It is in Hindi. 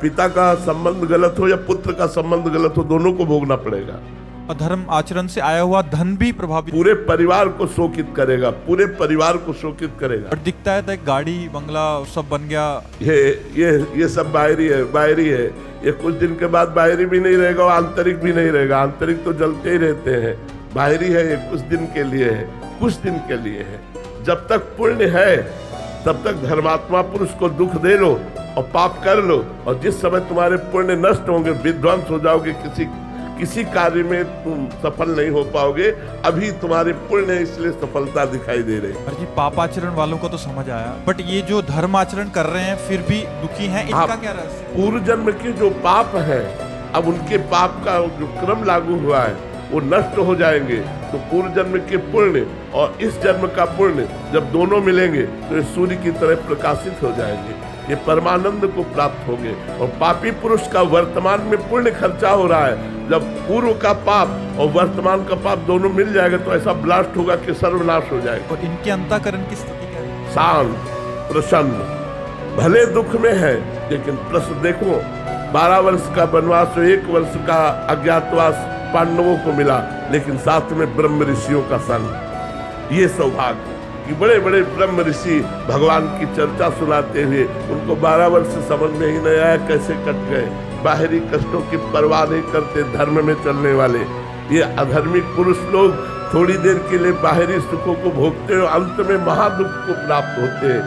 पिता का संबंध गलत हो या पुत्र का संबंध गलत हो, दोनों को भोगना पड़ेगा। अधर्म आचरण से आया हुआ धन भी प्रभावित पूरे परिवार को शोकित करेगा, पूरे परिवार को शोकित करेगा। और दिखता है तो गाड़ी बंगला सब बन गया। ये सब बाहरी है, बाहरी है। ये कुछ दिन के बाद बाहरी भी नहीं रहेगा और आंतरिक भी नहीं रहेगा। आंतरिक तो जलते ही रहते हैं, बाहरी है ये कुछ दिन के लिए है, कुछ दिन के लिए है। जब तक पुण्य है तब तक धर्मात्मा पुरुष को दुख दे लो और पाप कर लो, और जिस समय तुम्हारे पुण्य नष्ट होंगे, विध्वंस हो जाओगे, किसी कार्य में तुम सफल नहीं हो पाओगे। अभी तुम्हारे पुण्य है इसलिए सफलता दिखाई दे रही है। जी पापाचरण वालों को तो समझ आया, बट ये जो धर्म आचरण कर रहे हैं फिर भी दुखी हैं, इनका क्या रहस्य? पूर्व जन्म के जो पाप है, अब उनके पाप का जो क्रम लागू हुआ है वो नष्ट हो जाएंगे। तो पूर्व जन्म के पुण्य और इस जन्म का पुण्य जब दोनों मिलेंगे तो ये सूर्य की तरह प्रकाशित हो जाएंगे, ये परमानंद को प्राप्त होंगे। और पापी पुरुष का वर्तमान में पुण्य खर्चा हो रहा है, जब पूर्व का पाप और वर्तमान का पाप दोनों मिल जाएगा तो ऐसा ब्लास्ट होगा कि सर्वनाश हो जाएगा। और इनके अंतःकरण की स्थिति क्या है? शांत, प्रसन्न, भले दुख में है लेकिन प्रसन्न। देखो 12 वर्ष का वनवास, 1 वर्ष का अज्ञातवास पांडवों को मिला, लेकिन साथ में ब्रह्म ऋषियों का संग। ये सौभाग्य कि बड़े बड़े ब्रह्म ऋषि भगवान की चर्चा सुनाते हुए उनको 12 वर्ष समझ में ही नहीं आया कैसे कट गए। बाहरी कष्टों की परवाह नहीं करते धर्म में चलने वाले ये अधर्मिक पुरुष लोग थोड़ी देर के लिए बाहरी सुखों को भोगते हैं, अंत में महादुख को प्राप्त होते हैं।